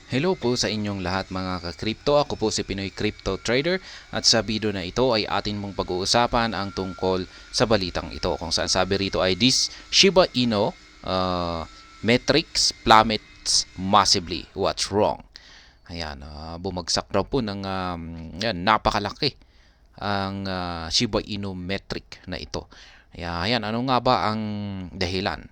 Hello po sa inyong lahat mga ka-crypto. Ako po si Pinoy Crypto Trader at sa video na ito ay atin mong pag-uusapan ang tungkol sa balitang ito kung saan sabi rito ay this Shiba Inu metrics plummets massively. What's wrong? Ayan, bumagsak daw po ng napakalaki ang Shiba Inu metric na ito. Ayan, ano nga ba ang dahilan?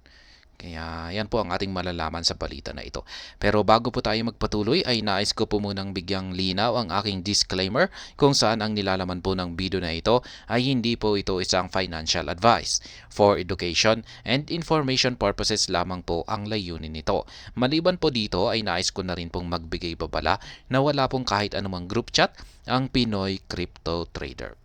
Kaya yan po ang ating malalaman sa balita na ito. Pero bago po tayo magpatuloy ay nais ko po munang bigyang linaw ang aking disclaimer kung saan ang nilalaman po ng video na ito ay hindi po ito isang financial advice. For education and information purposes lamang po ang layunin nito. Maliban po dito ay nais ko na rin pong magbigay babala na wala pong kahit anumang group chat ang Pinoy Crypto Trader.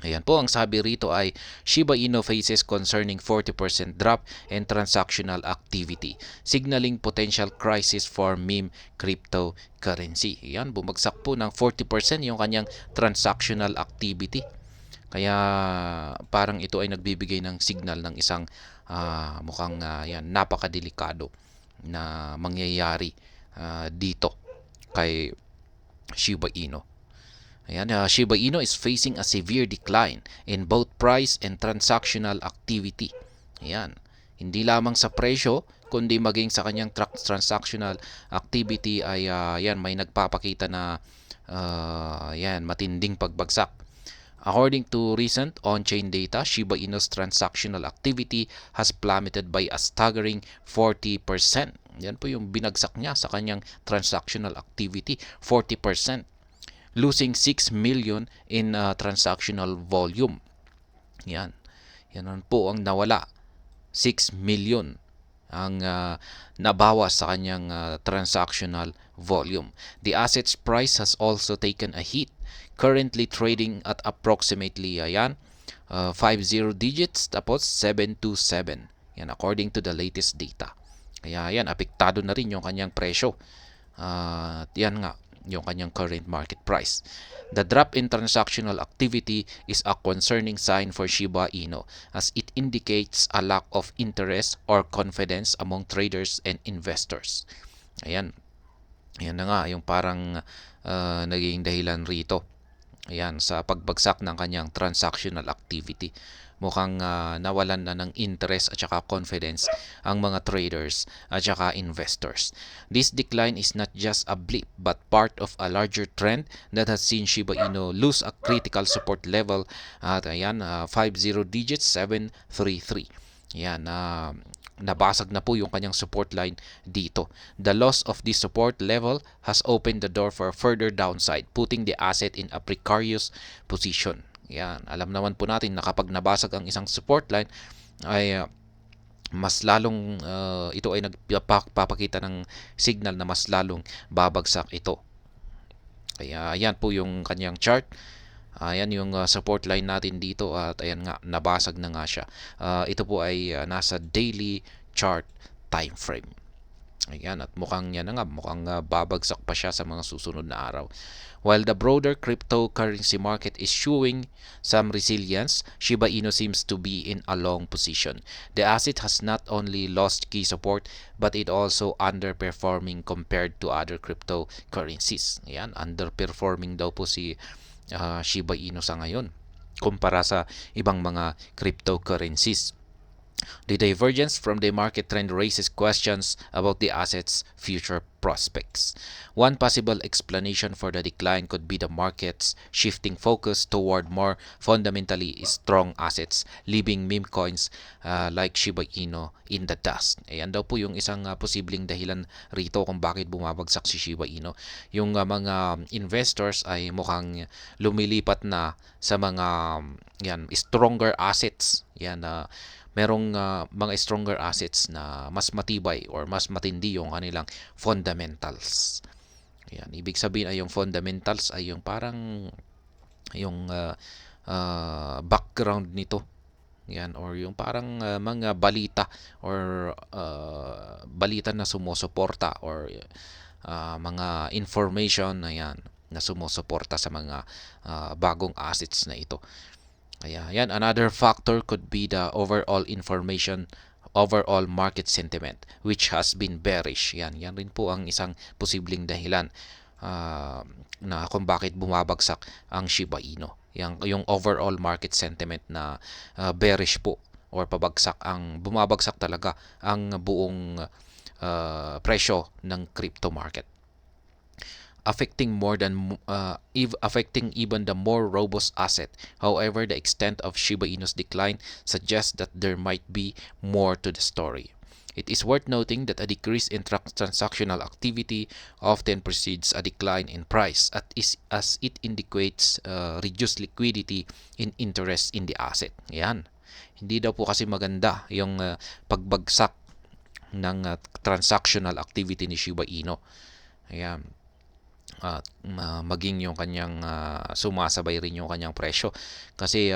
Ayan po, ang sabi rito ay Shiba Inu faces concerning 40% drop in transactional activity, signaling potential crisis for meme cryptocurrency. Ayan, bumagsak po ng 40% yung kanyang transactional activity. Kaya parang ito ay nagbibigay ng signal ng isang mukhang yan, napakadelikado na mangyayari dito kay Shiba Inu. Ayan, Shiba Inu is facing a severe decline in both price and transactional activity. Ayan, hindi lamang sa presyo, kundi maging sa kanyang transactional activity ay yan, may nagpapakita na yan, matinding pagbagsak. According to recent on-chain data, Shiba Inu's transactional activity has plummeted by a staggering 40%. Yan po yung binagsak niya sa kanyang transactional activity, 40%. Losing 6 million in transactional volume. Yan. Yan po ang nawala. 6 million ang nabawas sa kanyang transactional volume. The asset's price has also taken a hit, currently trading at approximately 50 digits tapos 727. Yan according to the latest data. Kaya yan, apektado na rin yung kanyang presyo. Yan nga, yung kanyang current market price. The drop in transactional activity is a concerning sign for Shiba Inu as it indicates a lack of interest or confidence among traders and investors. Ayan. Ayan na nga, yung parang naging dahilan rito. Ayan, sa pagbagsak ng kanyang transactional activity. Mukhang nawalan na ng interest at saka confidence ang mga traders at saka investors. This decline is not just a blip but part of a larger trend that has seen Shiba Inu lose a critical support level at ayan, 50 digits 733. Ayan, nabasag na po yung kanyang support line dito. The loss of this support level has opened the door for further downside, putting the asset in a precarious position. Yan, alam naman po natin na kapag nabasag ang isang support line ay mas lalong ito ay nagpapakita ng signal na mas lalong babagsak ito. Kaya ayan po yung kanyang chart. Ayan yung support line natin dito at ayan nga, nabasag na nga siya. Ito po ay nasa daily chart time frame. Ayan, at mukhang yan na nga, mukhang babagsak pa siya sa mga susunod na araw. While the broader cryptocurrency market is showing some resilience, Shiba Inu seems to be in a long position. The asset has not only lost key support, but it also underperforming compared to other cryptocurrencies. Ayan, underperforming daw po si Shiba Inu sa ngayon kumpara sa ibang mga cryptocurrencies. The divergence from the market trend raises questions about the asset's future prospects. One possible explanation for the decline could be the market's shifting focus toward more fundamentally strong assets, leaving meme coins like Shiba Inu in the dust. Ayan daw po yung isang posibleng dahilan rito kung bakit bumabagsak si Shiba Inu. Yung mga investors ay mukhang lumilipat na sa mga yan, stronger assets. Yan merong mga stronger assets na mas matibay or mas matindi yung kanilang fundamentals. Yan, ibig sabihin ay yung fundamentals ay yung parang yung background nito. Yan, or yung parang mga balita or balita na sumusuporta or mga information na yan na sumusuporta sa mga bagong assets na ito. Kaya yan, another factor could be the overall information overall market sentiment which has been bearish. Yan rin po ang isang posibleng dahilan na kung bakit bumabagsak ang Shiba Inu. Yung overall market sentiment na bearish po or bumabagsak talaga ang buong presyo ng crypto market, affecting even the more robust asset. However, the extent of Shiba Inu's decline suggests that there might be more to the story. It is worth noting that a decrease in transactional activity often precedes a decline in price as it indicates reduced liquidity in interest in the asset. Yan. Hindi daw po kasi maganda yung pagbagsak ng transactional activity ni Shiba Inu. Ayan. Maging yung kanyang sumasabay rin yung kanyang presyo, kasi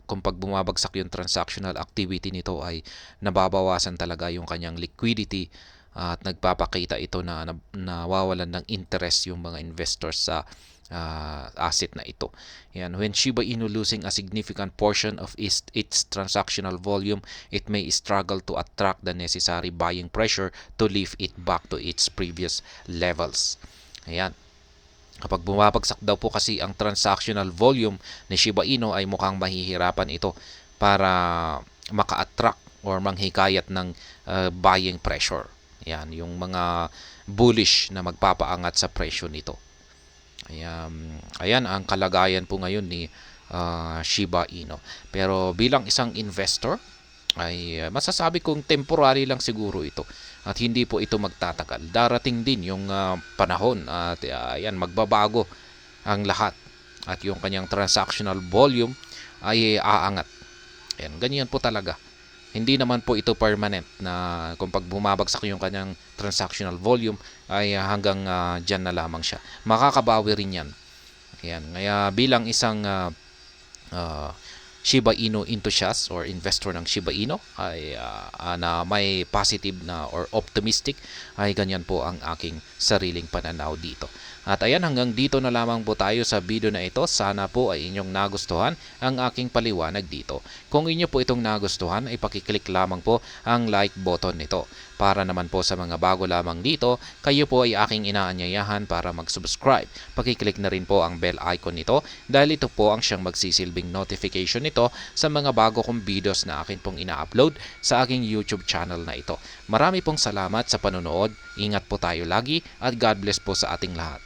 kung pag bumabagsak yung transactional activity nito ay nababawasan talaga yung kanyang liquidity at nagpapakita ito na nawawalan ng interest yung mga investors sa asset na ito. Yan. When Shiba Inu losing a significant portion of its transactional volume, it may struggle to attract the necessary buying pressure to lift it back to its previous levels. Ayan. Kapag bumabagsak daw po kasi ang transactional volume ni Shiba Inu ay mukhang mahihirapan ito para maka-attract or manghikayat ng buying pressure. Yan, yung mga bullish na magpapaangat sa presyo nito. Ayan ang kalagayan po ngayon ni Shiba Inu. Pero bilang isang investor ay masasabi kong temporary lang siguro ito at hindi po ito magtatagal. Darating din yung panahon at magbabago ang lahat at yung kanyang transactional volume ay aangat. Ayan, ganyan po talaga. Hindi naman po ito permanent na kung pag bumabagsak yung kanyang transactional volume ay hanggang dyan na lamang siya. Makakabawi rin yan. Ayan, kaya bilang isang Shiba Inu enthusiast or investor ng Shiba Inu ay na may positive na or optimistic, ay ganyan po ang aking sariling pananaw dito. At ayan, hanggang dito na lamang po tayo sa video na ito. Sana po ay inyong nagustuhan ang aking paliwanag dito. Kung inyo po itong nagustuhan, ay pakiclick lamang po ang like button nito. Para naman po sa mga bago lamang dito, kayo po ay aking inaanyayahan para mag-subscribe. Pakiclick na rin po ang bell icon nito dahil ito po ang siyang magsisilbing notification nito sa mga bago kong videos na akin pong ina-upload sa aking YouTube channel na ito. Marami pong salamat sa panonood. Ingat po tayo lagi at God bless po sa ating lahat.